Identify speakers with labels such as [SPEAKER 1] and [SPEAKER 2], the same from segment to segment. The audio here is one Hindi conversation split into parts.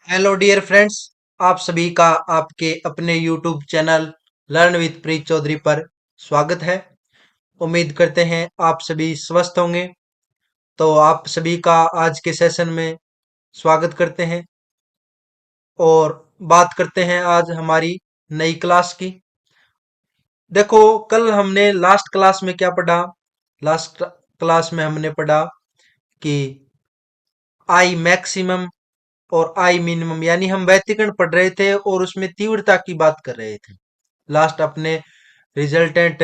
[SPEAKER 1] Hello dear friends. आप सभी का आपके अपने यूट्यूब चैनल लर्न विद प्रीत चौधरी पर स्वागत है। उम्मीद करते हैं आप सभी स्वस्थ होंगे। तो आप सभी का आज के सेशन में स्वागत करते हैं और बात करते हैं आज हमारी नई क्लास की। देखो, कल हमने लास्ट क्लास में क्या पढ़ा। लास्ट क्लास में हमने पढ़ा कि आई मैक्सिमम और आई मिनिमम, यानी हम व्यतिकरण पढ़ रहे थे और उसमें तीव्रता की बात कर रहे थे। लास्ट अपने रिजल्टेंट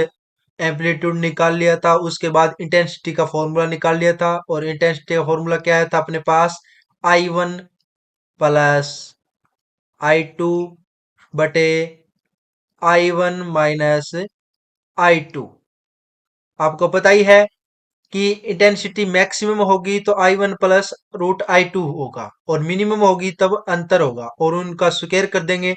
[SPEAKER 1] एम्पलीट्यूड निकाल लिया था, उसके बाद इंटेंसिटी का फॉर्मूला निकाल लिया था। और इंटेंसिटी का फॉर्मूला क्या है था अपने पास? I1 प्लस I2 बटे I1 माइनस I2। आपको पता ही है कि इंटेंसिटी मैक्सिमम होगी तो I1 प्लस रूट I2 होगा, और मिनिमम होगी तब अंतर होगा, और उनका स्क्वायर कर देंगे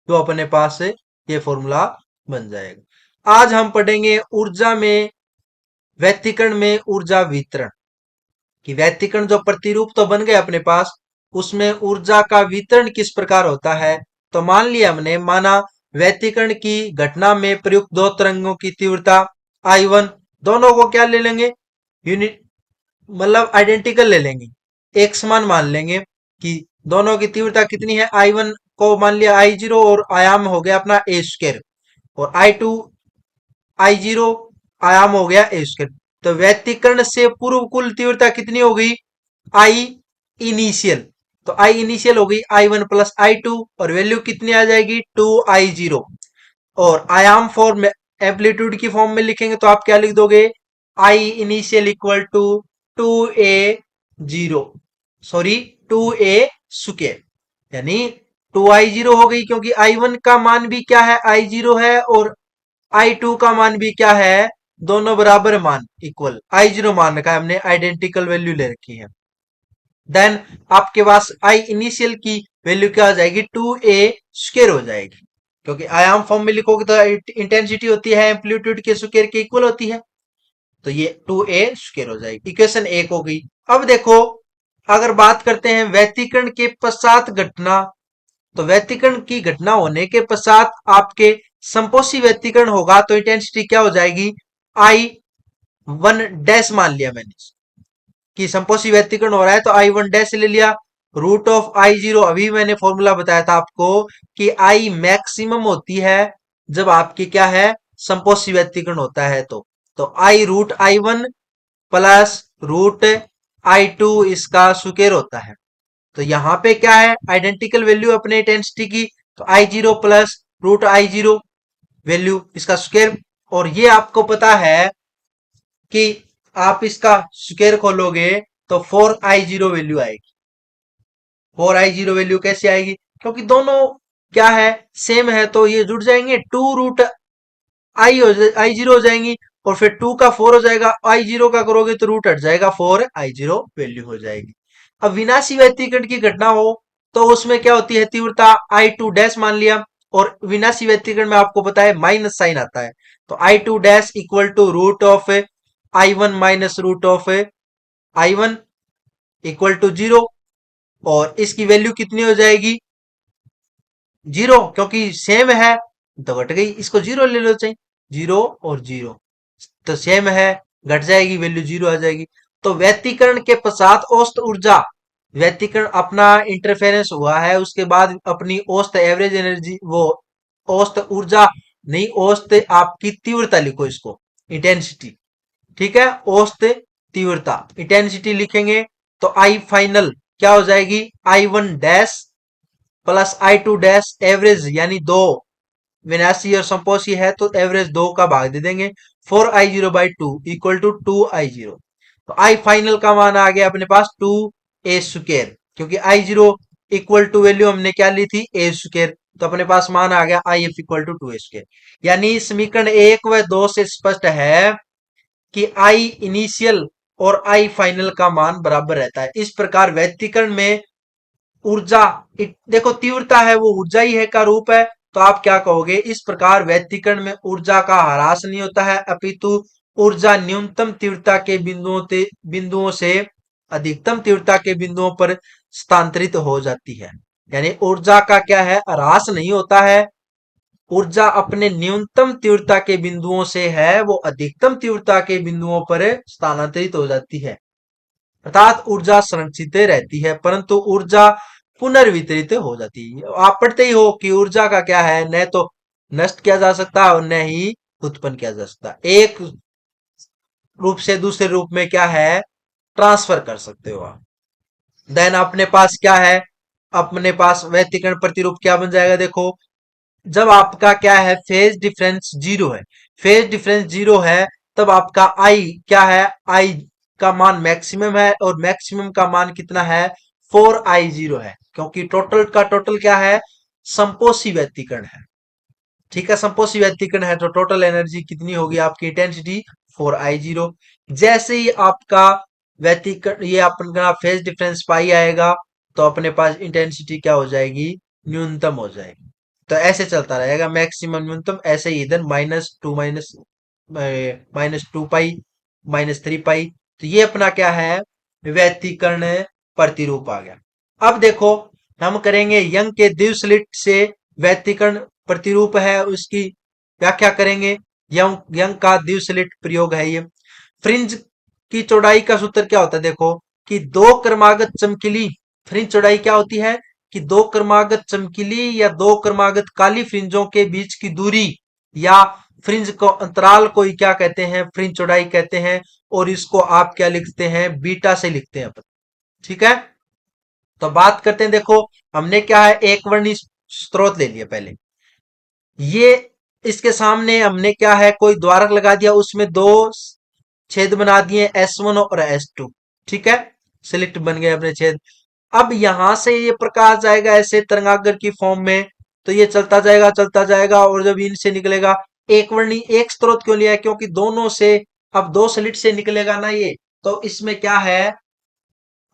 [SPEAKER 1] तो अपने पास ये फॉर्मूला बन जाएगा। आज हम पढ़ेंगे ऊर्जा में, व्यतिकरण में ऊर्जा वितरण की। व्यतिकरण जो प्रतिरूप तो बन गए अपने पास, उसमें ऊर्जा का वितरण किस प्रकार होता है। तो मान लिया हमने, माना व्यतिकरण की घटना में प्रयुक्त दो तरंगों की तीव्रता I1, दोनों को क्या ले लेंगे? यूनिट, मतलब आइडेंटिकल ले लेंगे, एक समान मान लेंगे कि दोनों की तीव्रता कितनी है। I1 को मान लिया I0 और आयाम हो गया अपना a स्क्वायर, और I2 I0 आयाम हो गया a स्क्वायर। तो व्यतिकरण से पूर्व कुल तीव्रता कितनी हो गई? I initial. तो I इनिशियल हो गई I1 प्लस I2, और वैल्यू कितनी आ जाएगी? 2I0। और आयाम फॉर्म, एम्पलीट्यूड की फॉर्म में लिखेंगे तो आप क्या लिख दोगे? I initial equal to 2A0, sorry 2A square, यानी 2I0 हो गई, क्योंकि I1 का मान भी क्या है? I0 है, और I2 का मान भी क्या है? दोनों बराबर मान, इक्वल I0 मान रखा है हमने, आइडेंटिकल वैल्यू ले रखी है। देन आपके पास आई इनिशियल की वैल्यू क्या हो जाएगी? 2A स्क्वायर हो जाएगी, क्योंकि आयाम फॉर्म में लिखोगे तो इंटेंसिटी होती है एम्पलीट्यूड के स्क्वायर के इक्वल होती है, तो ये 2A स्क्वायर हो जाएगी। इक्वेशन एक हो गई। अब देखो, अगर बात करते हैं व्यतिकरण के पश्चात घटना, तो व्यतिकरण की घटना होने के पश्चात आपके संपोषी व्यतिकरण होगा, तो इंटेंसिटी क्या हो जाएगी? I1 मान लिया मैंने कि संपोषी व्यतिकरण हो रहा है, तो I1 ले लिया। रूट ऑफ I0, अभी मैंने फॉर्मूला बताया था आपको कि I मैक्सिमम होती है जब आपकी क्या है? संपोषी व्यतिकरण होता है। तो I root I1 plus root I2 इसका स्क्वायर होता है। तो यहां पे क्या है? आइडेंटिकल वैल्यू अपने इंटेंसिटी की, तो I0 plus root I0 value इसका स्क्वायर। और ये आपको पता है कि आप इसका स्क्वायर खोलोगे तो 4I0 वैल्यू आएगी। 4I0 वैल्यू कैसे आएगी? क्योंकि दोनों क्या है? सेम है, तो ये जुड़ जाएंगे, 2 रूट I0 हो जाएंगी, और फिर 2 का 4 हो जाएगा। I0 का करोगे तो रूट हट जाएगा, 4I0 वैल्यू हो जाएगी। अब विनाशी व्यतिकरण की घटना हो तो उसमें क्या होती है? तीव्रता I2 मान लिया, और विनाशी व्यतिकरण में आपको पता है माइनस साइन आता है, तो I2 equal to root of I1 minus root of I1 equal to 0। और इसकी वैल्यू कितनी हो जाएगी? 0, क्योंकि सेम है तो घट गई, इसको 0 ले लो, चाहिए 0 और 0 तो सेम है, घट जाएगी, वैल्यू 0 आ जाएगी। तो व्यतिकरण के पश्चात औसत ऊर्जा, व्यतिकरण अपना इंटरफेरेंस हुआ है, उसके बाद अपनी औसत एवरेज एनर्जी, वो औसत ऊर्जा नहीं, औसत आपकी तीव्रता लिखो इसको, इंटेंसिटी। ठीक है, औसत तीव्रता इंटेंसिटी लिखेंगे तो आई फाइनल क्या हो जाएगी? I1 प्लस I2 एवरेज, यानी दो विनाशी और संपोषी है तो एवरेज दो का भाग दे देंगे। 4I0/2 equal to 2I0। तो आई फाइनल का मान आ गया अपने पास 2A स्क्वायर, क्योंकि I0 इक्वल टू वैल्यू हमने क्या ली थी? A square. तो अपने पास मान आ गया IF equal to 2A square. यानी समीकरण 1 व 2 से स्पष्ट है कि आई इनिशियल और आई फाइनल का मान बराबर रहता है। इस प्रकार व्यतिकरण में ऊर्जा, देखो तीव्रता है वो ऊर्जा ही है का रूप है, तो आप क्या कहोगे? इस प्रकार व्यतिकरण में ऊर्जा का ह्रास नहीं होता है, अपितु ऊर्जा न्यूनतम तीव्रता के बिंदुओं से अधिकतम तीव्रता के बिंदुओं पर स्थानांतरित हो जाती है। यानी ऊर्जा का क्या है, ह्रास नहीं होता है। ऊर्जा अपने न्यूनतम तीव्रता के बिंदुओं से है वो अधिकतम तीव्रता के बिंदुओं पर स्थानांतरित हो जाती है। अर्थात ऊर्जा संरक्षित रहती है परंतु ऊर्जा पुनर्वितरित हो जाती है। आप पढ़ते ही हो कि ऊर्जा का क्या है, न तो नष्ट किया जा सकता और न ही उत्पन्न किया जा सकता। एक रूप से दूसरे रूप में क्या है, ट्रांसफर कर सकते हो आप। देन अपने पास क्या है, अपने पास व्यतिकरण प्रतिरूप क्या बन जाएगा, देखो जब आपका क्या है, फेज डिफरेंस जीरो है, फेज डिफरेंस जीरो है, तब आपका आई क्या है, आई का मान मैक्सिमम है और मैक्सिमम का मान कितना है, 4I0 है, क्योंकि टोटल का टोटल क्या है, संपोषी व्यतिकरण है। ठीक है, संपोषी व्यतिकरण है तो टोटल एनर्जी कितनी होगी आपकी, इंटेंसिटी 4I0। जैसे ही आपका व्यतिकरण, ये अपना फेज डिफरेंस पाई आएगा, तो अपने पास इंटेंसिटी क्या हो जाएगी, न्यूनतम हो जाएगी। तो ऐसे चलता रहेगा, मैक्सिमम न्यूनतम, ऐसे ही इधर -2 -2 पाई -3 पाई। तो ये अपना क्या है, व्यतिकरण प्रतिरूप आ गया। अब देखो हम करेंगे यंग के द्विसलिट से व्यतिकरण प्रतिरूप है उसकी व्याख्या करेंगे। यंग का द्विसलिट प्रयोग है ये। फ्रिंज की चौड़ाई का सूत्र क्या होता है, देखो कि दो क्रमागत चमकीली फ्रिंज चौड़ाई क्या होती है, कि दो क्रमागत चमकीली या दो क्रमागत काली फ्रिंजों के बीच की दूरी या फ्रिंज को अंतराल को ही क्या कहते हैं, फ्रिंज चौड़ाई कहते हैं। और इसको आप क्या लिखते हैं, बीटा से लिखते हैं अपन। ठीक है, तो बात करते हैं, देखो हमने क्या है, एक वर्णी स्रोत ले लिया पहले। ये इसके सामने हमने क्या है, कोई द्वारक लगा दिया, उसमें दो छेद बना दिए, S1 और S2। ठीक है, सिलेक्ट बन गए अपने छेद। अब यहां से ये प्रकाश जाएगा ऐसे तरंगाग्र की फॉर्म में, तो ये चलता जाएगा और जब इनसे निकलेगा, एक वर्णी एक स्रोत क्यों लिया है, क्योंकि दोनों से, अब दो स्लिट से निकलेगा ना ये, तो इसमें क्या है,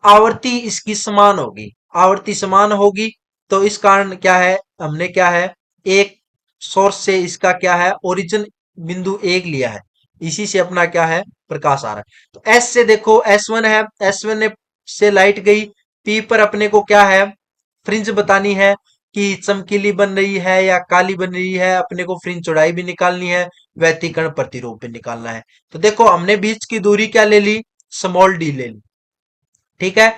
[SPEAKER 1] आवर्ती इसकी समान होगी, आवर्ती समान होगी। तो इस कारण क्या है, हमने क्या है, एक सोर्स से इसका क्या है, ओरिजिन बिंदु एक लिया है, इसी से अपना क्या है, प्रकाश आ रहा है। तो एस से देखो, S1 है, S1 से लाइट गई, पी पर अपने को क्या है, फ्रिंज बतानी है कि चमकीली बन रही है या काली बन रही है, अपने को फ्रिंज चौड़ाई भी निकालनी है, व्यतिकरण प्रतिरूप भी निकालना है। तो देखो हमने बीच की दूरी क्या ले ली, स्मॉल डी ले ली। ठीक है,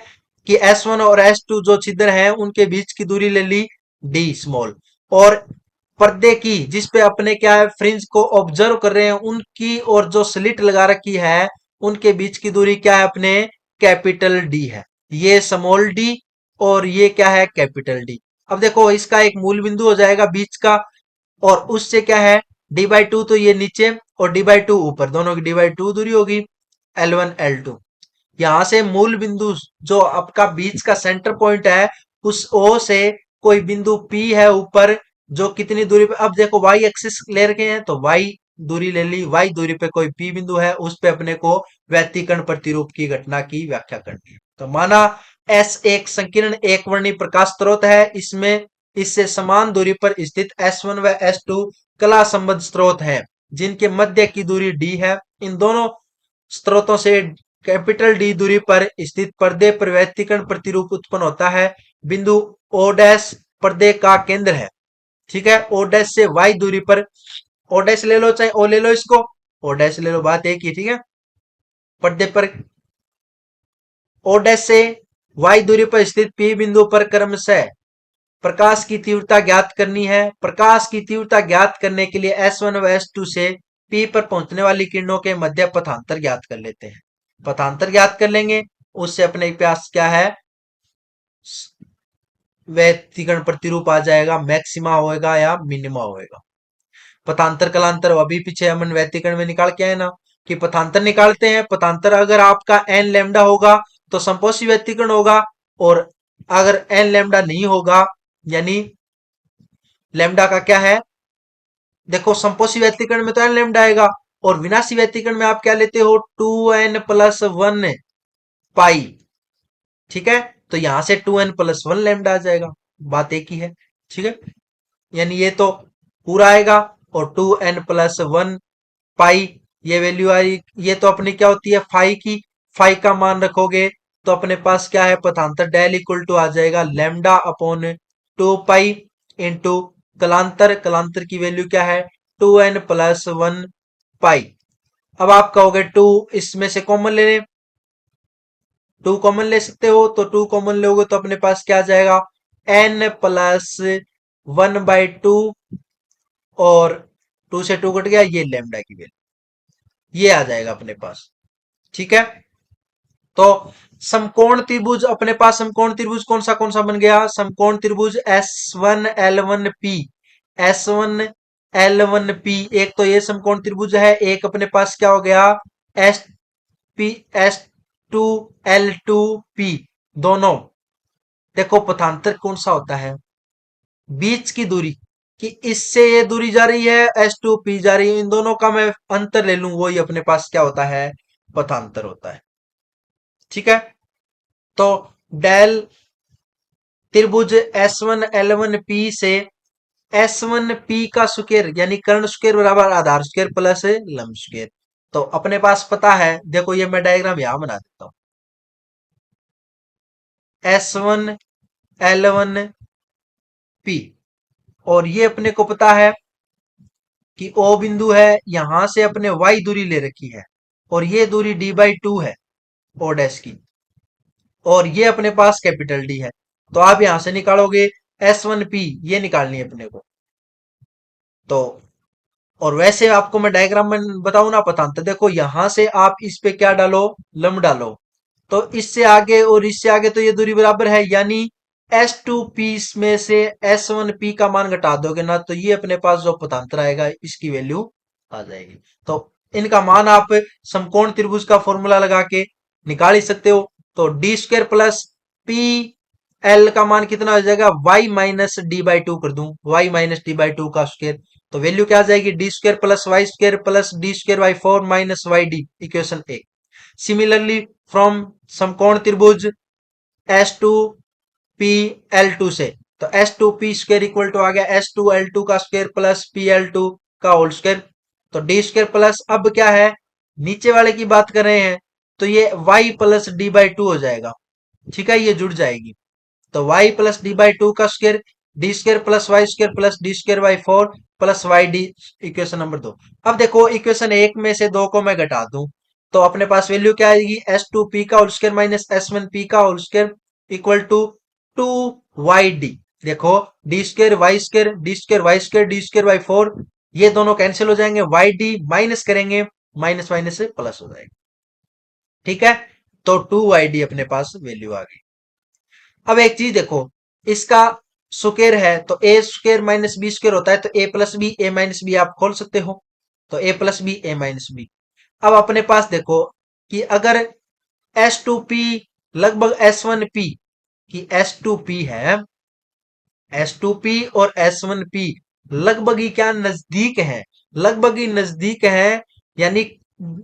[SPEAKER 1] कि S1 और S2 जो छिद्र हैं उनके बीच की दूरी ले ली डी स्मॉल। और पर्दे की जिस पे अपने क्या है, फ्रिंज को ऑब्जर्व कर रहे हैं उनकी, और जो स्लिट लगा रखी है उनके बीच की दूरी क्या है, अपने कैपिटल डी है। ये स्मॉल डी और ये क्या है, कैपिटल डी। अब देखो इसका एक मूल बिंदु हो जाएगा बीच का, और उससे क्या है, D/2, तो ये नीचे और D/2 ऊपर, दोनों की D/2 दूरी होगी, L1 L2। यहां से मूल बिंदु जो आपका बीच का सेंटर पॉइंट है, उस ओ से कोई बिंदु P है ऊपर, जो कितनी दूरी पे, अब देखो y एक्सिस ले रखे हैं तो y दूरी ले ली, y दूरी पे कोई P बिंदु है, उस पे अपने को व्यतिकरण प्रतिरूप की घटना की व्याख्या करनी है। तो माना S एक संकीर्ण एक वर्णी प्रकाश स्रोत है, इसमें इससे समान दूरी पर स्थित S1 व S2 कला संबद्ध स्रोत हैं, जिनके मध्य की दूरी d है। इन दोनों स्रोतों से कैपिटल डी दूरी पर स्थित पर्दे पर व्यतिकरण प्रतिरूप उत्पन्न होता है। बिंदु ओ डैश पर्दे का केंद्र है। ठीक है, ओ डैश से वाई दूरी पर, ओ डैश ले लो चाहे ओ ले लो, इसको ओ डैश ले लो, बात एक ही। ठीक है, पर्दे पर ओ डैश से वाई दूरी पर स्थित पी बिंदु पर क्रमशः प्रकाश की तीव्रता ज्ञात करनी है। प्रकाश की तीव्रता ज्ञात करने के लिए S1 व S2 से P पर पहुंचने वाली किरणों के मध्य पथांतर ज्ञात कर लेते हैं। पथांतर ज्ञात कर लेंगे, उससे अपने पास क्या है, व्यतिकरण प्रतिरूप आ जाएगा, मैक्सिमा होएगा या मिनिमा होएगा। पथांतर कलांतर अभी पीछे हम व्यतिकरण में निकाल के आए ना, कि पथांतर निकालते हैं, पथांतर अगर आपका एन लैम्डा होगा तो संपोषी व्यतिकरण होगा, और अगर एन लैम्डा नहीं होगा, यानी लैम्डा का क्या है, देखो संपोषी व्यतिकरण में तो एन लैम्डा आएगा, और विनाशी व्यतिकरण में आप क्या लेते हो, 2n+1 पाई। ठीक है, तो यहां से 2n+1 लैम्डा आ जाएगा, बात एक ही है। ठीक है, यानी ये तो पूरा आएगा, और 2n+1 पाई ये वैल्यू आई, ये तो अपनी क्या होती है, फाई की, फाई का मान रखोगे तो अपने पास क्या है, पथांतर डेल इक्वल टू आ जाएगा lambda upon two pi into कलांतर, कलांतर की वैल्यू क्या है 2n+1 पाई। अब आप कहोगे टू इसमें से कॉमन ले लें, टू कॉमन ले सकते हो, तो टू कॉमन लोगे तो अपने पास क्या आ जाएगा n+1/2, और टू से टू कट गया, ये लेमडा की वैल्यू ये आ जाएगा अपने पास। ठीक है, तो समकोण त्रिभुज अपने पास, समकोण त्रिभुज कौन सा बन गया, समकोण त्रिभुज S1L1P, S1L1P, एक तो ये समकोण त्रिभुज है, एक अपने पास क्या हो गया S2L2P, दोनों। देखो पथांतर कौन सा होता है, बीच की दूरी, कि इससे ये दूरी जा रही है S2P जा रही है, इन दोनों का मैं अंतर ले लूं, वही अपने पास क्या होता है पथांतर होता है। ठीक है, तो डेल त्रिभुज S1L1P से S1P का स्क्वायर यानी कर्ण स्क्वायर बराबर आधार स्क्वायर प्लस लंब स्क्वायर। तो अपने पास पता है, देखो ये मैं डायग्राम यहां बना देता हूं, S1L1P, और ये अपने को पता है कि O बिंदु है, यहां से अपने Y दूरी ले रखी है, और ये दूरी D/2 है O डैश की, और ये अपने पास कैपिटल डी है। तो आप यहां से निकालोगे S1P, ये निकालनी है अपने को। तो और वैसे आपको मैं डायग्राम में बताऊं ना पता, देखो यहां से आप इस पे क्या डालो, लंब डालो, तो इससे आगे और इससे आगे तो ये दूरी बराबर है, यानी S2P में से S1P का मान घटा दोगे ना, तो ये अपने पास जो पतांतर आएगा इसकी वैल्यू आ जाएगी। तो इनका मान आप समकोण त्रिभुज का फॉर्मूला लगा के निकाल ही सकते हो। तो D² प्लस पी एल का मान कितना हो जाएगा, y-d/2 कर दूं, y-d/2 का स्क्वायर, तो वैल्यू क्या आ जाएगी D² plus y² plus D²/4 minus y d, equation 1। Similarly from समकोण त्रिभुज S2P L2 से, तो S2P² इक्वल टू आ गया S2L2 का स्क्वायर प्लस PL2 का होल स्क्वायर, तो D² प्लस अब क्या है, नीचे वाले की बात कर रहे हैं, तो ये y प्लस d/2 हो जाएगा। ठीक है, ये जुड़ जाएगी, तो y+d/2 का square, D² plus y² plus D²/4 plus y d, equation number 2। अब देखो इक्वेशन 1 में से 2 को मैं घटा दूं, तो अपने पास वैल्यू क्या आएगी S2P का होल स्क्वायर माइनस S1P का whole square equal to 2y d। देखो D²y², ये दोनों कैंसिल हो जाएंगे, y d माइनस करेंगे, माइनस माइनस से प्लस हो जाएगा। ठीक है, तो 2y d अपने पास वैल्यू आ गई। अब एक चीज देखो, इसका स्क्वायर है तो A² - B² होता है, तो A+B A-B आप खोल सकते हो, तो A+B A-B। अब अपने पास देखो कि अगर S2P लगभग S1P, कि S2P है, S2P और S1P लगभग ही क्या नजदीक है, लगभग ही नजदीक है, यानी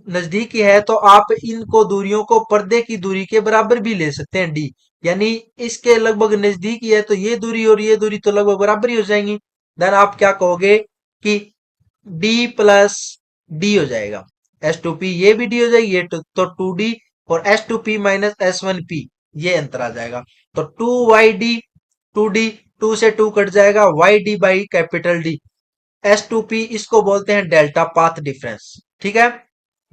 [SPEAKER 1] नजदीक ही है, तो आप इनको दूरियों को पर्दे की दूरी के बराबर भी ले सकते हैं D, यानी इसके लगभग नजदीक ही है, तो ये दूरी और ये दूरी तो लगभग बराबर ही हो जाएंगी। देन आप क्या कहोगे कि D+D हो जाएगा, S2P ये भी D हो जाएगी, ये तो 2D, और S2P माइनस S1P ये अंतर आ जाएगा, तो 2y d, 2D, 2 से 2 कट जाएगा, y d capital D। S2P इसको बोलते हैं डेल्टा पाथ डिफरेंस। ठीक है,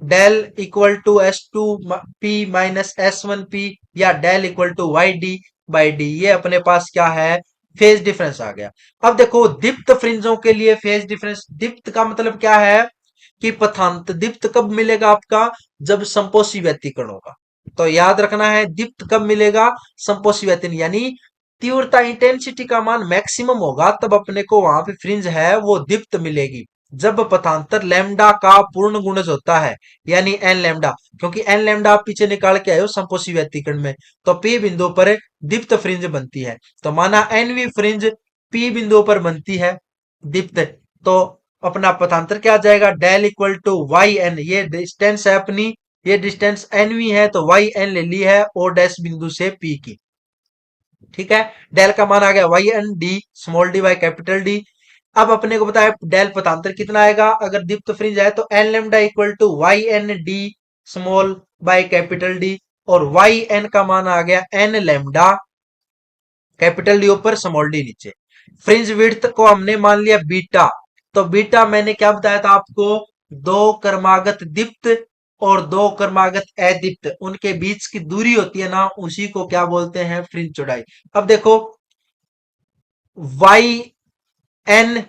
[SPEAKER 1] del equal to S2P minus S1P, या del equal to y d/d, ये अपने पास क्या है फेज डिफरेंस आ गया। अब देखो दीप्त फ्रिंजों के लिए फेज डिफरेंस, दीप्त का मतलब क्या है कि पथांत, दीप्त कब मिलेगा आपका, जब संपोषी व्यतिकरण होगा। तो याद रखना है दीप्त कब मिलेगा, संपोषी व्यतिकरण, यानी तीव्रता इंटेंसिटी का मान मैक्सिमम होगा, तब अपने को वहां पे फ्रिंज है वो दीप्त मिलेगी, जब पथांतर लैम्डा का पूर्ण गुणज होता है, यानी एन लैम्डा, क्योंकि एन लैम्डा आप पीछे निकाल के आए हो संपोषी व्यतिकरण में, तो पी बिंदु पर दीप्त फ्रिंज बनती है, तो माना एनवी फ्रिंज पी बिंदु पर बनती है दीप्त, तो अपना पथांतर क्या आ जाएगा del equal to y n, ये डिस्टेंस है अपनी, ये डिस्टेंस एनवी है, तो वाई एन ले ली है ओ डैश बिंदु से पी की। ठीक है, डेल का मान आ गया y n d small d by capital d. अब अपने को बताया डेल पथांतर कितना आएगा, अगर दीप्त फ्रिंज है तो n lambda equal to y n d small by capital d, और वाई एन का मान आ गया एन लेमडा कैपिटल डी ऊपर स्मॉल डी नीचे। फ्रिंज विड्थ को हमने मान लिया बीटा, तो बीटा मैंने क्या बताया था आपको, दो क्रमागत दीप्त और दो क्रमागत अदीप्त उनके बीच की दूरी होती है ना, उसी को क्या बोलते हैं, फ्रिंज चौड़ाई। अब देखो वाई एन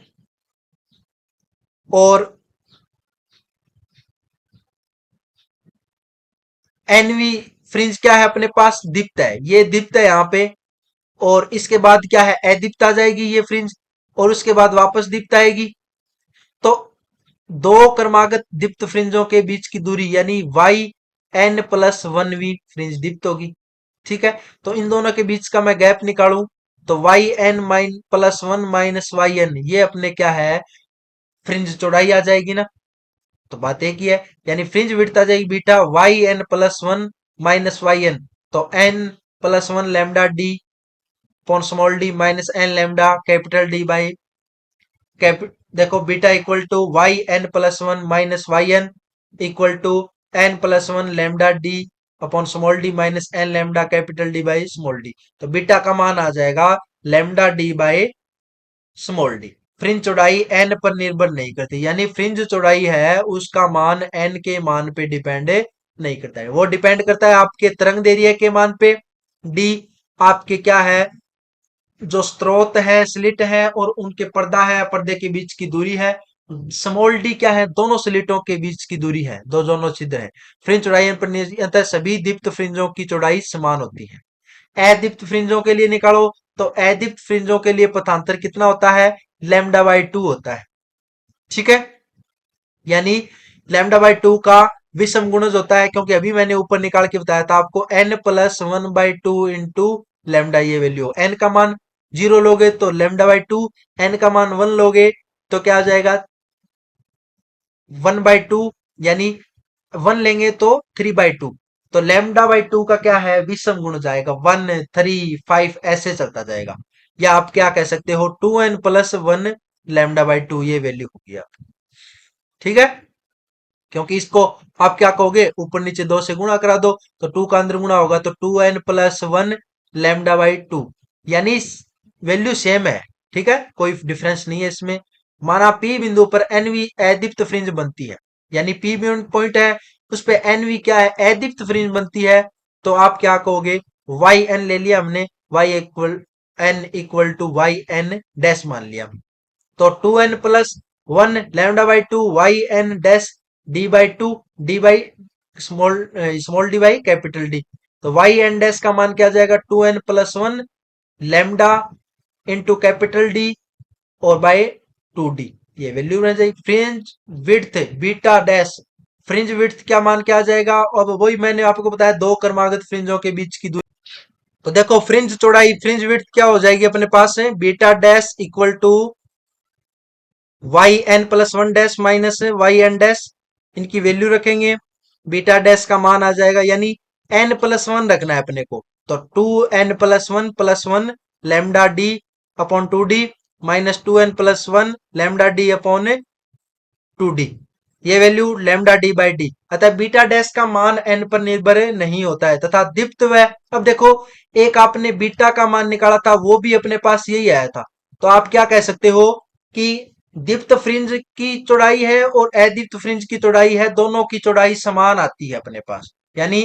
[SPEAKER 1] और एनवी फ्रिंज क्या है अपने पास, दीप्त है, ये दीप्त है यहाँ पे, और इसके बाद क्या है, अदीप्त आ जाएगी ये फ्रिंज, और उसके बाद वापस दीप्त आएगी। तो दो क्रमागत दीप्त फ्रिंजों के बीच की दूरी यानी वाई एन प्लस वन वी फ्रिंज दीप्त होगी। ठीक है, तो इन दोनों के बीच का मैं गैप निकालूं, तो वाई एन माइन plus one minus y n, ये अपने क्या है, फ्रिंज चौड़ाई आ जाएगी ना। तो बात एक ही है, यानी फ्रिंज विड्थ आ जाएगी beta y n plus one minus y n, तो n plus one lambda d upon small d minus n lambda capital D by देखो beta equal to y n plus one minus y n equal to n plus one lambda d upon small d minus n lambda capital D by small d. तो बीटा का मान आ जाएगा lambda d by small d. Fringe चौड़ाई एन पर निर्भर नहीं करती, यानी फ्रिंज चौड़ाई है उसका मान एन के मान पे डिपेंड नहीं करता है, वो डिपेंड करता है आपके तरंग दैर्ध्य के मान पे। डी आपके क्या है, जो स्रोत है स्लिट है और उनके पर्दा है, पर्दे के बीच की दूरी है। स्मॉल डी क्या है, दोनों स्लिटों के बीच की दूरी है, दो दोनों छिद्र है। फ्रिंज चौड़ाई पर अतः सभी दीप्त फ्रिंजों की चौड़ाई समान होती है। अदीप्त फ्रिंजों के लिए निकालो, तो अदीप्त फ्रिंजों के लिए पथांतर कितना होता है, लैम्डा बाई टू होता है। ठीक है, यानी लैम्डा बाई टू का विषम गुणज होता है, क्योंकि अभी मैंने ऊपर निकाल के बताया था आपको n plus one by two into lambda, ये वैल्यू एन का मान जीरो लोगे तो लैम्डा बाई टू, एन का मान वन लोगे तो क्या आ जाएगा, वन बाई टू, यानी वन लेंगे तो थ्री बाई टू। तो लैम्डा बाई टू का क्या है, विषम गुण जाएगा, वन थ्री फाइव ऐसे चलता जाएगा। या आप क्या कह सकते हो, two n plus one lambda by two, ये वैल्यू होगी आप। ठीक है, क्योंकि इसको आप क्या कहोगे, ऊपर नीचे दो से गुणा करा दो, तो टू का अंदर गुणा होगा तो two n plus one lambda by two, यानी वैल्यू सेम है। ठीक है, कोई डिफरेंस नहीं है इसमें। माना पी बिंदु पर एनवी अदीप्त फ्रिंज बनती है, यानी पी पॉइंट है उस पे एनवी क्या है, अदीप्त फ्रिंज बनती है, तो आप क्या कहोगे, वाई एन ले लिया हमने, y equal to y n dash मान लिया, तो two n plus one lambda by two y n dash d by two, d by small small d by capital d. तो वाई एन डैश का मान क्या जाएगा, two n plus one lambda into capital d और बाय टू डी, ये वैल्यू रह जाएगी। Fringe width beta dash, fringe width क्या मान क्या आ जाएगा, अब वही मैंने आपको बताया दो क्रमागत फ्रिंजों के बीच की दूरी। तो देखो फ्रिंज चौड़ाई, फ्रिंज विड्थ क्या हो जाएगी अपने पास है, beta dash equal to y n plus one dash minus y n dash, इनकी वैल्यू रखेंगे, बीटा डैश का मान आ जाएगा, यानी एन प्लस वन रखना है अपने को, तो two n plus one lambda d upon two d minus two n plus one lambda d upon two d, ये value lambda d by d. अतः बीटा डैश का मान एन पर निर्भर नहीं होता है तथा दीप्त व, अब देखो एक आपने बीटा का मान निकाला था वो भी अपने पास यही आया था, तो आप क्या कह सकते हो कि दीप्त फ्रिंज की चौड़ाई है और अदीप्त फ्रिंज की चौड़ाई है, दोनों की चौड़ाई समान आती है अपने पास, यानी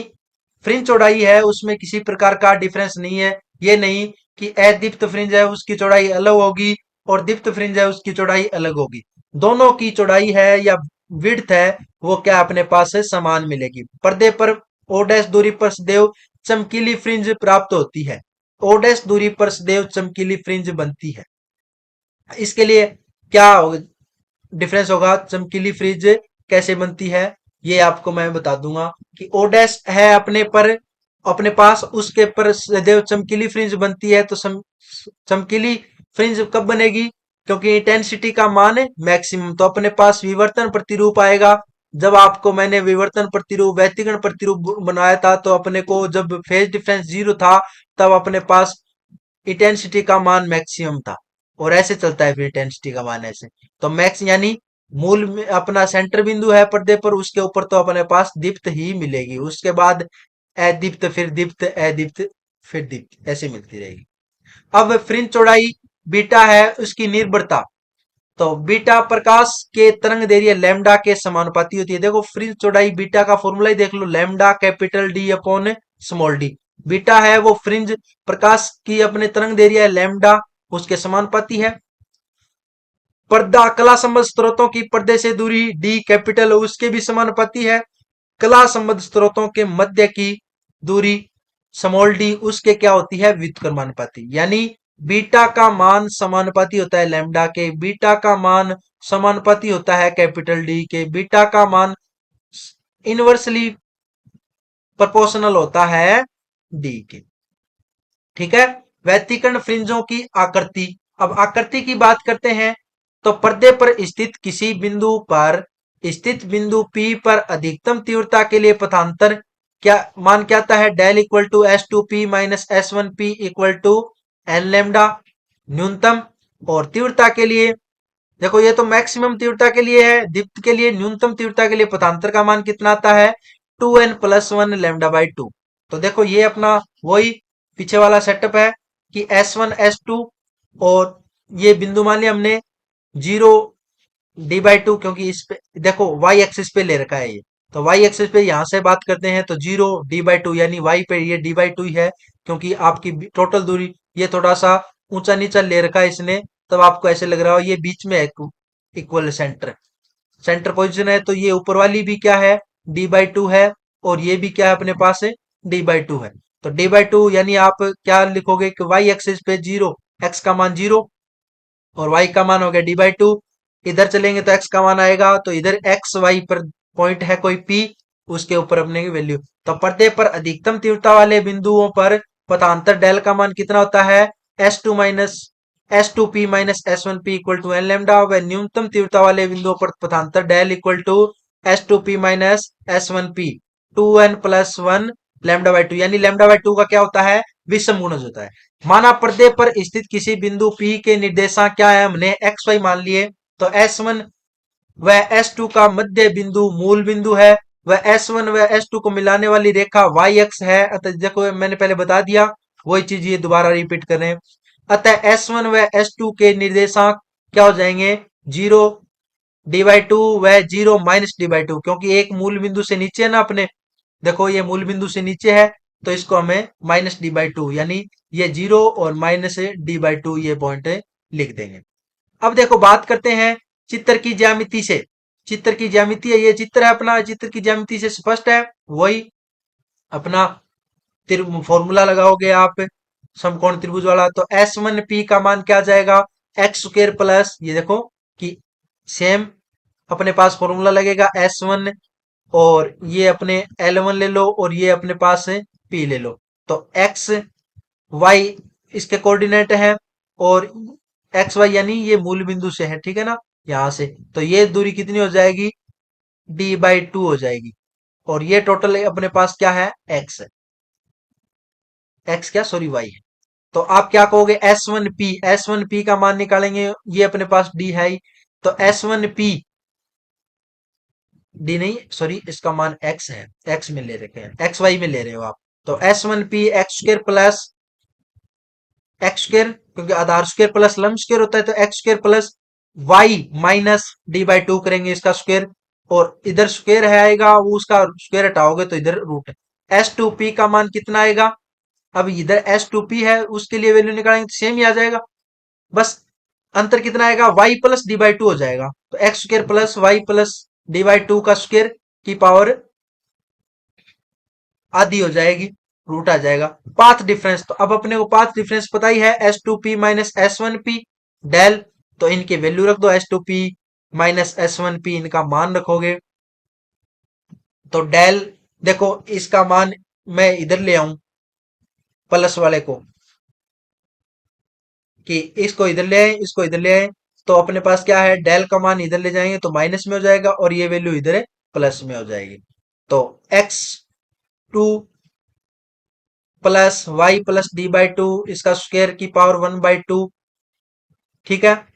[SPEAKER 1] फ्रिंज चौड़ाई है उसमें किसी प्रकार का डिफरेंस नहीं है। ये नहीं कि अदीप्त फ्रिंज है उसकी चौड़ाई अलग होगी और दीप्त फ्रिंज है उसकी चौड़ाई अलग होगी, दोनों की चौड़ाई है या विड्थ है वो क्या अपने पास है, समान मिलेगी। पर्दे पर ओ डैश दूरी पर सदैव चमकीली फ्रिंज प्राप्त होती है, ओ डैश दूरी पर सदैव चमकीली फ्रिंज बनती है। इसके लिए क्या डिफरेंस होगा, चमकीली फ्रिज कैसे बनती है, ये आपको मैं बता दूंगा कि ओ डैश है अपने पर, अपने पास उसके पर सदैव चमकीली फ्रिंज बनती है, तो चमकीली फ्रिंज कब बनेगी, क्योंकि इंटेंसिटी का मान है मैक्सिमम, तो अपने पास विवर्तन प्रतिरूप आएगा। जब आपको मैंने विवर्तन प्रतिरूप व्यतिकरण प्रतिरूप बनाया था, तो अपने को जब फेज डिफरेंस जीरो था तब अपने पास इंटेंसिटी का मान मैक्सिमम था, और ऐसे चलता है फिर इंटेंसिटी का मान ऐसे। तो मैक्स यानी मूल में अपना सेंटर बिंदु है पर्दे पर, उसके ऊपर तो अपने पास दीप्त ही मिलेगी, उसके बाद अदीप्त फिर दीप्त अदीप्त फिर दीप्त ऐसे मिलती रहेगी। अब फ्रिंज चौड़ाई बीटा है, उसकी निर्भरता। तो बीटा प्रकाश के तरंग दैर्घ्य लैम्डा के समानुपाती होती है। देखो फ्रिंज चौड़ाई बीटा का फॉर्मूला ही देख लो, lambda capital D upon small D. Beta है वो फ्रिंज प्रकाश की अपने तरंग दैर्घ्य है लैम्डा, उसके समानुपाती है। पर्दा कला संबद्ध स्रोतों की पर्दे से दूरी डी कैपिटल उसके भी समानुपाती है। कला संबद्ध स्रोतों के मध्य की दूरी स्मॉल डी उसके क्या होती है, व्युत्क्रमानुपाती। यानी बीटा का मान समानुपाती होता है लैम्डा के, बीटा का मान समानुपाती होता है कैपिटल डी के, बीटा का मान इनवर्सली प्रोपोर्शनल होता है डी के। ठीक है। व्यतिकर्ण फ्रिंजों की आकृति। अब आकृति की बात करते हैं। तो पर्दे पर स्थित किसी बिंदु पर स्थित बिंदु P पर अधिकतम तीव्रता के लिए पथांतर क्या मान क्या आता है, del equal to S2P minus S1P equal to n lambda न्यूनतम। और तीव्रता के लिए देखो ये तो मैक्सिमम तीव्रता के लिए है, दीप्त के लिए न्यूनतम तीव्रता के लिए पथांतर का मान कितना आता है, 2n+1 लेमडा बाई टू। तो देखो ये अपना वही पीछे वाला सेटअप है कि S1 S2 और ये बिंदु मान लिया हमने 0 d/2, क्योंकि इस पे देखो y एक्सिस पे ले रखा है ये। तो y एक्सिस पे यहां से बात करते हैं तो 0 d/2 यानी y पे ये d/2 ही है, क्योंकि आपकी टोटल दूरी ये थोड़ा सा ऊंचा नीचा ले रखा है इसने, तब आपको ऐसे लग रहा हो ये बीच में है, इक्वल सेंटर सेंटर पोजीशन है। तो ये ऊपर वाली भी क्या है, d/2 है, और ये भी क्या है अपने पास है, d/2 है। तो d/2 यानी आप क्या लिखोगे कि y एक्सिस पे 0, x का मान 0 और y का मान हो गया d/2। इधर चलेंगे तो x का मान आएगा, तो इधर x y पर पॉइंट है कोई p, उसके ऊपर अपने की वैल्यू। तो पर्दे पर अधिकतम तीव्रता वाले बिंदुओं पर पथांतर डेल का मान कितना होता है, S2P minus S1P equal to n lambda. व न्यूनतम तीव्रता वाले बिंदुओं पर पथांतर del equal to S2P minus S1P 2n+1 lambda by two. यानी लेमडा बाई टू का क्या होता है, विषम गुणज होता है। माना पर्दे पर स्थित किसी बिंदु P के निर्देशांक क्या है, हमने एक्स वाई मान लिए। तो S1 व S2 का मध्य बिंदु मूल बिंदु है, वह S1 व S2 को मिलाने वाली रेखा y अक्ष है। अतः देखो मैंने पहले बता दिया, वही चीज ये दोबारा रिपीट कर रहे हैं। अतः S1 व S2 के निर्देशांक क्या हो जाएंगे, 0 d/2 व 0 - d/2, क्योंकि एक मूल बिंदु से नीचे है ना अपने, देखो ये मूल बिंदु से नीचे है, तो इसको हमें -d/2 यानी ये 0 और -d/2 ये पॉइंट लिख देंगे। अब देखो बात करते हैं चित्र की ज्यामिति से। चित्र की ज्यामिति है, ये चित्र है अपना, चित्र की ज्यामिति से स्पष्ट है, वही अपना फॉर्मूला लगाओगे आप समकोण त्रिभुज वाला। तो S1P का मान क्या आ जाएगा, x² प्लस, ये देखो कि सेम अपने पास फॉर्मूला लगेगा S1, और ये अपने L1 ले लो, और ये अपने पास P ले लो। तो x y इसके कोऑर्डिनेट है, और एक्स वाई यानी ये मूल बिंदु से है, ठीक है ना, यहां से। तो ये दूरी कितनी हो जाएगी, d/2 हो जाएगी। और ये टोटल अपने पास क्या है, x है, x क्या सॉरी y है। तो आप क्या कहोगे, S1P का मान निकालेंगे, ये अपने पास d है ही। तो S1P d नहीं सॉरी, इसका मान x है, x में ले रखे हैं, एक्स वाई में ले रहे हो आप। तो S1P x² प्लस x², क्योंकि आधार स्क्वायर प्लस लंब स्क्वायर होता है, तो x² plus y minus d/2 करेंगे इसका स्क्वायर, और इधर स्क्वायर है आएगा, वो उसका स्क्वायर हटाओगे तो इधर रूट है। S2P का मान कितना आएगा, अब इधर S2P है उसके लिए वैल्यू निकालेंगे तो सेम ही आ जाएगा, बस अंतर कितना आएगा, y प्लस d/2 हो जाएगा। तो x² plus y plus d/2 का स्क्वायर की पावर आधी हो जाएगी, रूट आ जाएगा। पाथ डिफरेंस, तो अब अपने को पाथ डिफरेंस पता ही है, S2P माइनस S1P डेल। तो इनके वैल्यू रख दो, S2P माइनस S1P इनका मान रखोगे, तो डेल देखो इसका मान मैं इधर ले आऊं प्लस वाले को, कि इसको इधर ले आए, इसको इधर ले आए, तो अपने पास क्या है, डेल का मान इधर ले जाएंगे तो माइनस में हो जाएगा, और ये वैल्यू इधर प्लस में हो जाएगी। तो x2 plus y plus d/2 इसका स्क्वायर की पावर 1/2, ठीक है।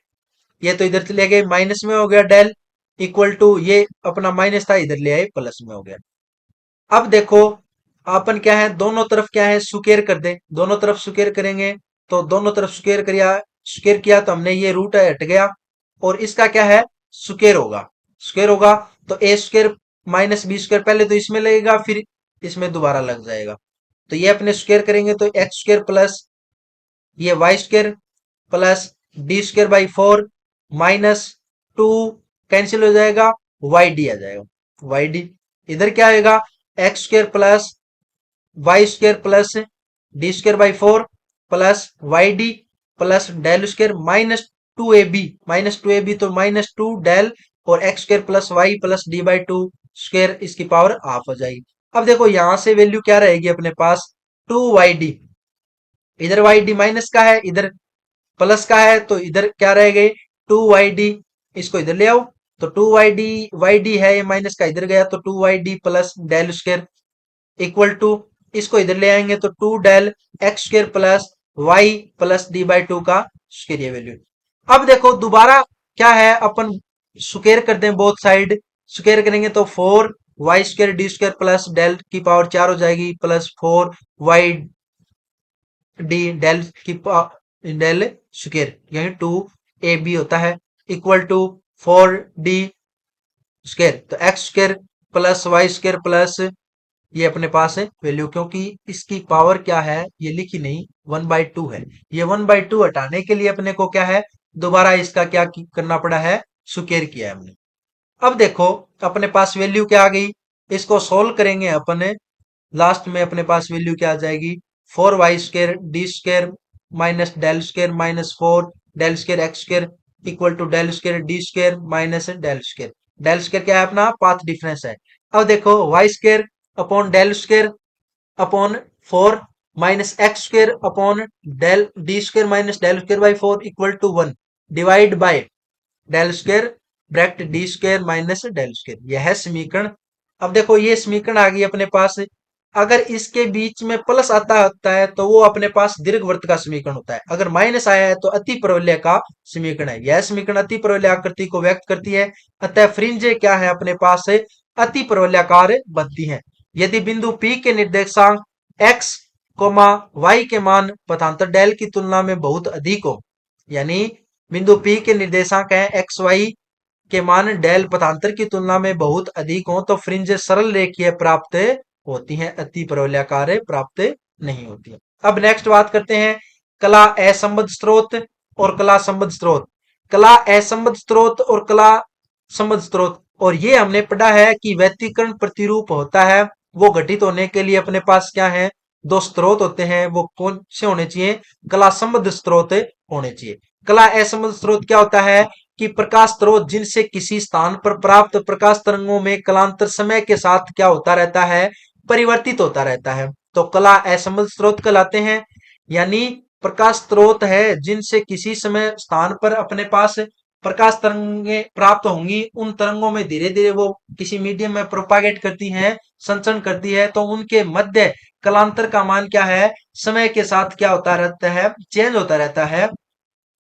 [SPEAKER 1] ये तो इधर ले गए माइनस में हो गया, डेल इक्वल टू ये अपना माइनस था इधर ले आए प्लस में हो गया। अब देखो अपन क्या है, दोनों तरफ क्या है, सुकेर कर दे, दोनों तरफ सुकेर करेंगे तो दोनों तरफ स्क्वायर किया तो हमने ये रूट हट गया और इसका क्या है, स्क्वायर होगा। तो ए स्क्वायर माइनस बी स्क्वायर पहले तो इसमें लगेगा, फिर इसमें दोबारा लग जाएगा। तो ये अपने स्क्वायर करेंगे तो एक्स स्क्वायर प्लस ये y square plus d square by 4 minus 2 cancel हो जाएगा, वाई डी आ जाएगा, वाई डी। इधर क्या आएगा, x square plus Y square plus d square by 4 plus y d plus del square minus two A b तो माइनस टू डेल और x square plus y plus d by two square, इसकी पावर हाफ हो जाएगी। अब देखो यहां से वैल्यू क्या रहेगी अपने पास, टू वाई डी, इधर वाई डी माइनस का है, इधर प्लस का है, तो इधर क्या रहेगा, टू वाई डी। इसको इधर ले आओ तो टू वाई डी है, ये माइनस का इधर गया तो two y d plus del square equal to, इसको इधर ले आएंगे तो two del x square plus y plus d by two का स्क्वायर, ये वैल्यू। अब देखो दोबारा क्या है, अपन स्क्वायर कर दें बोथ साइड, स्क्वायर करेंगे तो four Y square D square plus del की पावर 4 हो जाएगी plus four Y D del की डेल स्क्वायर, यही टू ए बी होता है equal to four D square, तो x square plus Y square plus ये अपने पास है वैल्यू, क्योंकि इसकी पावर क्या है ये लिखी नहीं, 1/2 है। ये 1/2 हटाने के लिए अपने को क्या है, दोबारा इसका क्या करना पड़ा है, स्क्वायर किया है हमने। अब देखो अपने पास वैल्यू क्या आ गई, इसको सोल्व करेंगे अपने, लास्ट में अपने पास वैल्यू क्या आ जाएगी, four Y square D square minus del square minus four del square x square equal to del square D square minus del square. Del square क्या है अपना, पाथ डिफरेंस है। अब देखो y square upon del square upon four minus x square upon del d square minus del square by four equal to one divide by del square bracket d square minus del square, यह है समीकरण। अब देखो ये समीकरण आ गई अपने पास, अगर इसके बीच में प्लस आता होता है तो वो अपने पास दीर्घवृत्त का समीकरण होता है, अगर माइनस आया है तो अति परवलय का समीकरण है। यह समीकरण अति परवलय आकृति को व्यक्त करती है, अतः फ्रिंज क्या है अपने पास अति परवलयाकार बनती है। यदि बिंदु P के निर्देशांक x, y के मान पथांतर डेल की तुलना में बहुत अधिक हो, यानी बिंदु P के निर्देशांक है एक्स वाई के मान डेल पथांतर की तुलना में बहुत अधिक हो, तो फ्रिंज सरल रेखीय प्राप्त होती हैं, अति परवलयाकार प्राप्त नहीं होती है। अब नेक्स्ट बात करते हैं कला असंबद्ध स्रोत और कला संबद्ध स्रोत। कला असंबद्ध स्रोत और कला संबद्ध स्रोत, और ये हमने पढ़ा है कि व्यतिकरण प्रतिरूप होता है, वो घटित होने के लिए अपने पास क्या है, दो स्रोत होते हैं, वो कौन से होने चाहिए, कला संबद्ध स्रोत होने चाहिए। कला असंबद्ध स्रोत क्या होता है कि प्रकाश स्रोत जिनसे किसी स्थान पर प्राप्त प्रकाश तरंगों में कलांतर समय के साथ क्या होता रहता है, परिवर्तित होता रहता है, तो कला असंबद्ध स्रोत कहलाते हैं। यानी प्रकाश स्रोत है जिनसे किसी समय स्थान पर अपने पास प्रकाश तरंगे प्राप्त होंगी, उन तरंगों में धीरे धीरे वो किसी मीडियम में प्रोपागेट करती हैं, संचरण करती है, तो उनके मध्य कलांतर का मान क्या है, समय के साथ क्या होता रहता है, चेंज होता रहता है,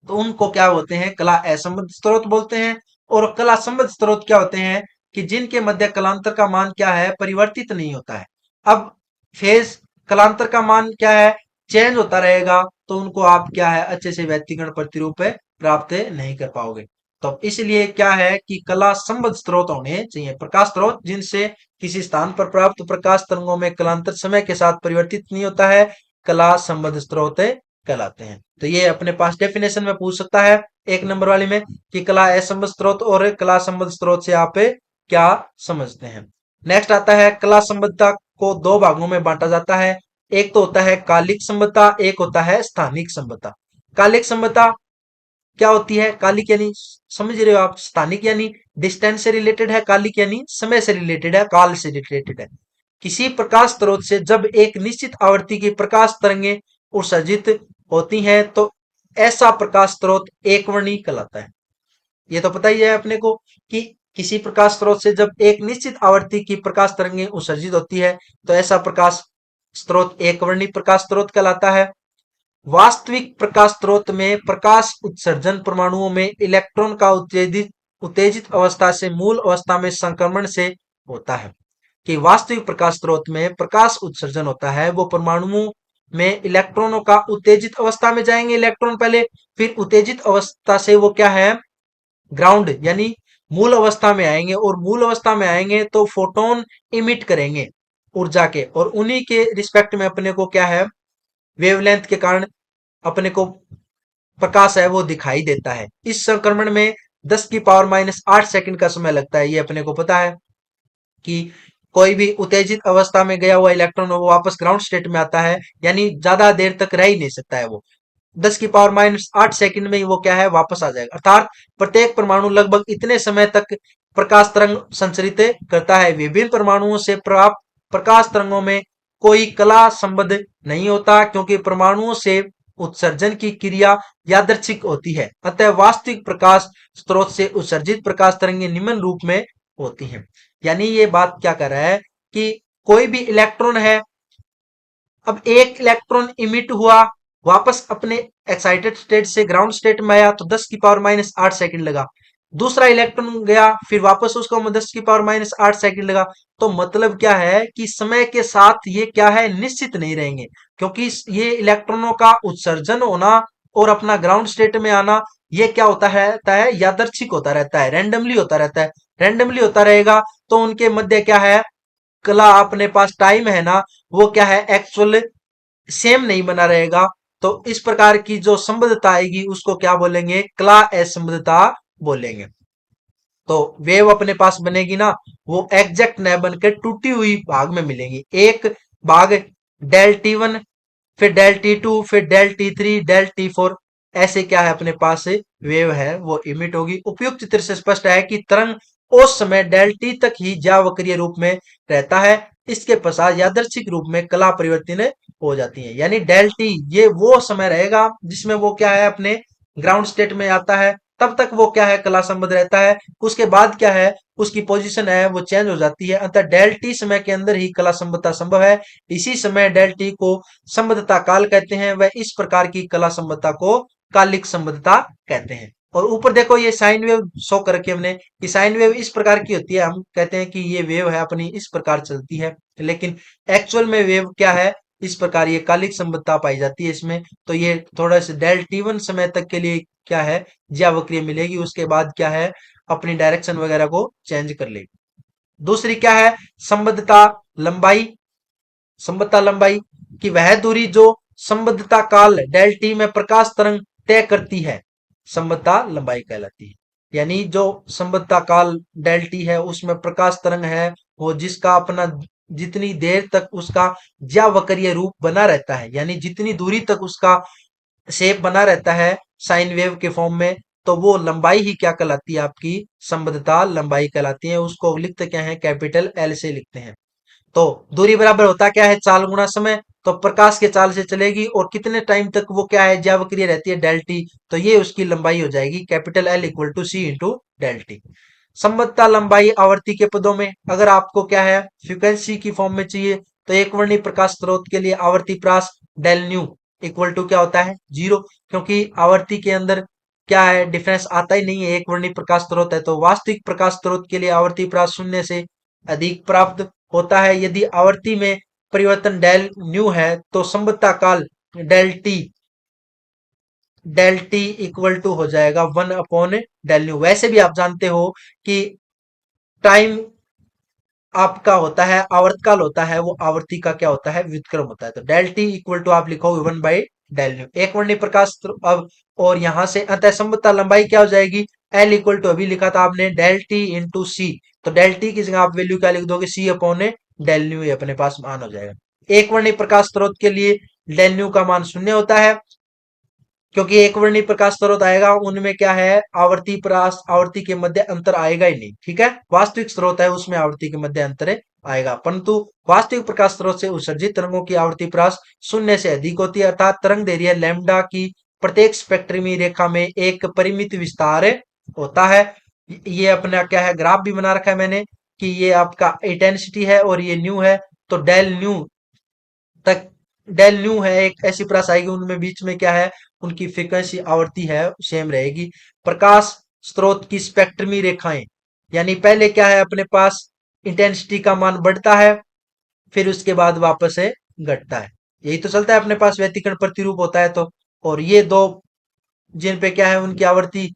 [SPEAKER 1] तो उनको क्या बोलते हैं, कला असंबद्ध स्रोत बोलते हैं। और कला संबद्ध स्रोत क्या होते हैं कि जिनके मध्य कलांतर का मान क्या है, परिवर्तित नहीं होता है। अब फेज कलांतर का मान क्या है, चेंज होता रहेगा, तो उनको आप क्या है, अच्छे से व्यतिकरण प्रतिरूप प्राप्त नहीं कर पाओगे। तो इसलिए क्या है कि कला संबद्ध स्रोत होने चाहिए, प्रकाश स्रोत जिनसे किसी स्थान पर प्राप्त प्रकाश तरंगों में कलांतर समय के साथ परिवर्तित नहीं होता है, कला संबद्ध स्रोत कहलाते हैं। तो ये अपने पास डेफिनेशन में पूछ सकता है एक नंबर वाले में कि कला असंबद्ध स्रोत और कला संबद्ध स्रोत से आप क्या समझते हैं। नेक्स्ट आता है कला संबद्धता को दो भागों में बांटा जाता है, एक तो होता है कालिक संबद्धता, एक होता है स्थानिक संबद्धता। कालिक संबद्धता क्या होती है, कालिक यानी समझ रहे हो आप, स्थानिक यानी डिस्टेंस से रिलेटेड है, कालिक यानी समय से रिलेटेड है, काल से रिलेटेड है। किसी प्रकाश स्रोत से जब एक निश्चित आवृत्ति की प्रकाश तरंगें उत्सर्जित होती हैं तो ऐसा प्रकाश स्रोत एकवर्णी कहलाता है। ये तो पता ही है अपने को कि किसी प्रकाश स्रोत से जब एक निश्चित आवृत्ति की प्रकाश तरंगें उत्सर्जित होती है तो ऐसा प्रकाश स्रोत एकवर्णी प्रकाश स्रोत कहलाता है। वास्तविक प्रकाश स्रोत में प्रकाश उत्सर्जन परमाणुओं में इलेक्ट्रॉन का उत्तेजित उत्तेजित अवस्था से मूल अवस्था में संक्रमण से होता है। कि वास्तविक प्रकाश स्रोत में प्रकाश उत्सर्जन होता है वो परमाणुओं में इलेक्ट्रॉनों का उत्तेजित अवस्था में जाएंगे इलेक्ट्रॉन पहले, फिर उत्तेजित अवस्था से वो क्या है ग्राउंड यानी मूल अवस्था में आएंगे, और मूल अवस्था में आएंगे तो फोटोन इमिट करेंगे ऊर्जा के, और उन्हीं के रिस्पेक्ट में अपने को क्या है वेवलेंथ के कारण अपने को प्रकाश है वो दिखाई देता है। इस संक्रमण में 10⁻⁸ सेकंड का समय लगता है। ये अपने को पता है कि कोई भी उत्तेजित अवस्था में गया हुआ इलेक्ट्रॉन वो वापस ग्राउंड स्टेट में आता है, यानी ज्यादा देर तक रह ही नहीं सकता है वो। 10⁻⁸ सेकंड में ही वो क्या है वापस आ जाएगा, अर्थात प्रत्येक परमाणु लगभग इतने समय तक प्रकाश तरंग संचरित करता है। विभिन्न परमाणुओं से प्राप्त प्रकाश तरंगों में कोई कला संबंध नहीं होता, क्योंकि परमाणुओं से उत्सर्जन की क्रिया यादृच्छिक होती है। अतः वास्तविक प्रकाश स्रोत से उत्सर्जित प्रकाश तरंगें निम्न रूप में होती हैं। यानी ये बात क्या कर रहा है कि कोई भी इलेक्ट्रॉन है, अब एक इलेक्ट्रॉन इमिट हुआ वापस अपने एक्साइटेड स्टेट से ग्राउंड स्टेट में आया तो 10⁻⁸ सेकंड लगा। दूसरा इलेक्ट्रॉन गया फिर वापस उसको 10⁻⁸ सेकंड लगा। तो मतलब क्या है कि समय के साथ ये क्या है निश्चित नहीं रहेंगे, क्योंकि ये इलेक्ट्रॉनों का उत्सर्जन होना और अपना ग्राउंड स्टेट में आना ये क्या होता है यादृच्छिक होता रहता है, रैंडमली होता रहता है। रैंडमली होता रहेगा तो उनके मध्य क्या है कला अपने पास टाइम है ना वो क्या है एक्चुअल सेम नहीं बना रहेगा। तो इस प्रकार की जो संबद्धता आएगी उसको क्या बोलेंगे कला असंबद्धता बोलेंगे। तो वेव अपने पास बनेगी ना वो एग्जैक्ट न बनकर टूटी हुई भाग में मिलेंगी। एक भाग डेल T1, फिर डेल T2, फिर डेल T3, डेल T4, ऐसे क्या है अपने पास वेव है वो इमिट होगी। उपयुक्त चित्र से स्पष्ट है कि तरंग उस समय डेल टी तक ही ज्यावक्रीय रूप में रहता है, इसके पश्चात यादृच्छिक रूप में कला परिवर्तन हो जाती है। यानी डेल टी ये वो समय रहेगा जिसमें वो क्या है अपने ग्राउंड स्टेट में आता है, तब तक वो क्या है कला संबद्ध रहता है। उसके बाद क्या है उसकी पोजीशन है वो चेंज हो जाती है, अतः डेल टी समय के अंदर ही कला संबद्धता संभव है। इसी समय डेल टी को संबद्धता काल कहते हैं, वह इस प्रकार की कला संबद्धता को कालिक संबद्धता कहते हैं। और ऊपर देखो ये साइन वेव शो कर रखी है हमने कि साइन वेव इस प्रकार की होती है, हम कहते हैं कि ये वेव है अपनी इस प्रकार चलती है, लेकिन एक्चुअल में वेव क्या है इस प्रकार ये कालिक संबद्धता पाई जाती है इसमें। तो ये थोड़ा सा डेल T1 समय तक के लिए क्या है ज्यावक्रिय मिलेगी, उसके बाद क्या है अपनी डायरेक्शन वगैरह को चेंज कर लेगी। दूसरी क्या है संबद्धता लंबाई। संबद्धता लंबाई की वह दूरी जो संबद्धता काल डेल टी में प्रकाश तरंग तय करती है संबद्धता लंबाई कहलाती है। यानी जो संबद्धता काल डेल टी है उसमें प्रकाश तरंग है वो जिसका अपना जितनी देर तक उसका ज्यावक्रीय रूप बना रहता है, यानी जितनी दूरी तक उसका शेप बना रहता है साइन वेव के फॉर्म में, तो वो लंबाई ही क्या कहलाती है आपकी संबद्धता लंबाई कहलाती है। उसको लिखते क्या है कैपिटल एल से लिखते हैं। तो दूरी बराबर होता क्या है चाल गुणा समय, तो प्रकाश के चाल से चलेगी और कितने टाइम तक वो क्या है ज्यावक्रिय रहती है डेल टी, तो ये उसकी लंबाई हो जाएगी capital L equal to c into del t. संबद्धता लंबाई आवर्ती के पदों में, अगर आपको क्या है फ्रीक्वेंसी की फॉर्म में चाहिए तो एक वर्णीय प्रकाश स्रोत के लिए आवर्ती प्रास डेल न्यू इक्वल टू क्या होता है 0, क्योंकि आवर्ती के अंदर क्या है डिफरेंस आता ही नहीं है, एक वर्णीय प्रकाश स्रोत है। तो वास्तविक प्रकाश स्रोत के लिए आवर्ती प्रास शून्य से अधिक प्राप्त होता है। यदि आवर्ती में परिवर्तन डेल न्यू है तो संबद्धता काल डेल टी इक्वल टू हो जाएगा 1 डेल न्यू। वैसे भी आप जानते हो कि टाइम आपका होता है आवर्तकाल होता है वो आवर्ती का क्या होता है व्युत्क्रम होता है। तो डेल टी इक्वल टू आप लिखोगे 1/डेल न्यू एक वर्णीय प्रकाश अब, और यहां से अतः संबद्धता लंबाई क्या हो जाएगी एल इक्वल टू अभी लिखा था आपने डेल टी इंटू सी, तो डेल टी की जगह आप वैल्यू क्या लिख दोगे सी अपॉन डेल न्यू, ये अपने पास मान हो जाएगा। एक वर्णीय प्रकाश स्रोत के लिए डेल न्यू का मान शून्य होता है, क्योंकि एक वर्णीय प्रकाश स्रोत आएगा उनमें क्या है आवर्ती प्रकाश आवर्ती के मध्य अंतर आएगा ही नहीं, ठीक है। वास्तविक स्रोत है उसमें आवर्ती के मध्य अंतर आएगा, परंतु वास्तविक प्रकाश स्रोत से उत्सर्जित तरंगों की आवर्ती प्रकाश शून्य से अधिक होती है, अर्थात तरंग दैर्घ्य लैम्ब्डा की प्रत्येक स्पेक्ट्रमी रेखा में एक परिमित विस्तार होता है। ये अपना क्या है ग्राफ भी बना रखा है मैंने कि ये आपका इंटेंसिटी है और ये न्यू है, तो डेल न्यू तक डेल न्यू है एक ऐसी प्रास आएगी उनमें बीच में क्या है उनकी फ्रीक्वेंसी आवर्ती है सेम रहेगी। प्रकाश स्रोत की स्पेक्ट्रमी रेखाएं, यानी पहले क्या है अपने पास इंटेंसिटी का मान बढ़ता है फिर उसके बाद वापस से घटता है। यही तो चलता है अपने पास, व्यतिकरण प्रतिरूप होता है तो। और ये दो जिन पे क्या है उनकी आवर्ती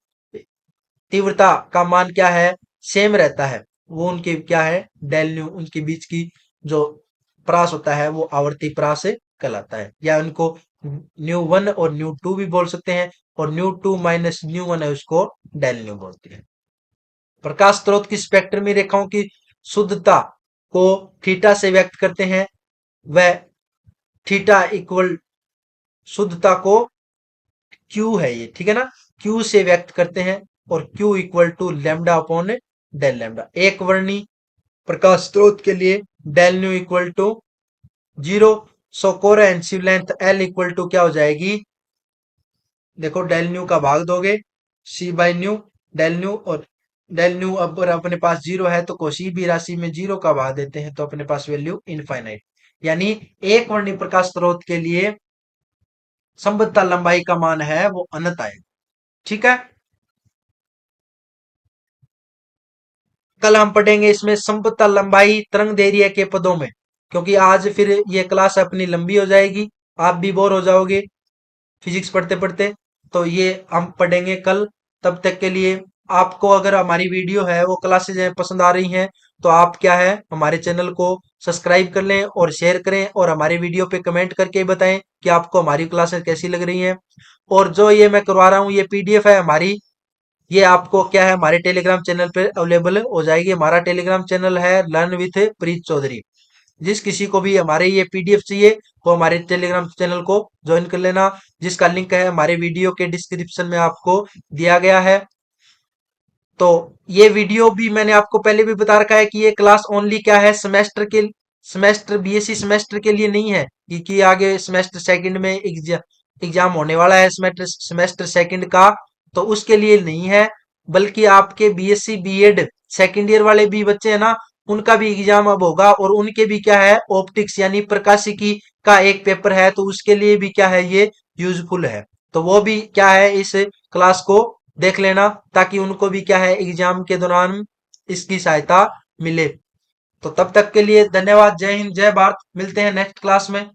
[SPEAKER 1] तीव्रता का मान क्या है, सेम रहता है, वो उनके क्या है डेल न्यू, उनके बीच की जो प्रास होता है वो आवर्ती प्रास कहलाता है, या उनको न्यू वन और न्यू टू भी बोल सकते हैं, और nu two minus nu one है उसको डेल न्यू बोलते हैं। प्रकाश स्रोत की स्पेक्ट्रमी रेखाओं की शुद्धता को थीटा से व्यक्त करते हैं। वह थीटा इक्वल शुद्धता को क्यू है ये, ठीक है ना, क्यू से व्यक्त करते हैं, और q equal to lambda upon del lambda. एक वर्णी प्रकाश स्रोत के लिए del nu equal to 0। So coherence length L equal to क्या हो जाएगी, देखो डेल न्यू का भाग दोगे c by nu, del nu, और डेल न्यू अब अपने पास 0 है तो कोसी भी राशि में 0 का भाग देते हैं तो अपने पास वैल्यू इनफाइनाइट। यानी एक वर्णी प्रकाश स्रोत के लिए संबद्धता लंबाई का मान है वो अनंत आएगा, ठीक है। कल हम पढ़ेंगे इसमें संबद्धता लंबाई तरंग दैर्ध्य के पदों में, क्योंकि आज फिर ये क्लास अपनी लंबी हो जाएगी, आप भी बोर हो जाओगे फिजिक्स पढ़ते पढ़ते, तो ये हम पढ़ेंगे कल। तब तक के लिए आपको अगर हमारी वीडियो है वो क्लासेज पसंद आ रही हैं तो आप क्या है हमारे चैनल को सब्सक्राइब कर लें और शेयर करें, और हमारे वीडियो पे कमेंट करके बताएं कि आपको हमारी क्लासेस कैसी लग रही हैं। और जो ये मैं करवा रहा हूँ ये पीडीएफ है हमारी, ये आपको क्या है हमारे टेलीग्राम चैनल पे अवेलेबल हो जाएगी। हमारा टेलीग्राम चैनल है लर्न विथ प्रीत चौधरी। जिस किसी को भी हमारे ये पीडीएफ चाहिए वो हमारे टेलीग्राम चैनल को ज्वाइन कर लेना, जिसका लिंक है हमारे वीडियो के डिस्क्रिप्शन में आपको दिया गया है। तो ये वीडियो भी मैंने आपको पहले भी बता रखा है कि ये क्लास ओनली क्या है सेमेस्टर के, सेमेस्टर बीएससी सेमेस्टर के लिए नहीं है, क्योंकि आगे सेमेस्टर सेकंड में एग्जाम होने वाला है सेमेस्टर सेमेस्टर सेकंड का, तो उसके लिए नहीं है। बल्कि आपके बीएससी बीएड सेकंड ईयर वाले भी बच्चे हैं ना, उनका भी एग्जाम अब होगा, और उनके भी क्या है ऑप्टिक्स यानी प्रकाशिकी का एक पेपर है, तो उसके लिए भी क्या है ये यूजफुल है। तो वो भी क्या है इस क्लास को देख लेना, ताकि उनको भी क्या है एग्जाम के दौरान इसकी सहायता मिले। तो तब तक के लिए धन्यवाद, जय हिंद जय भारत, मिलते हैं नेक्स्ट क्लास में।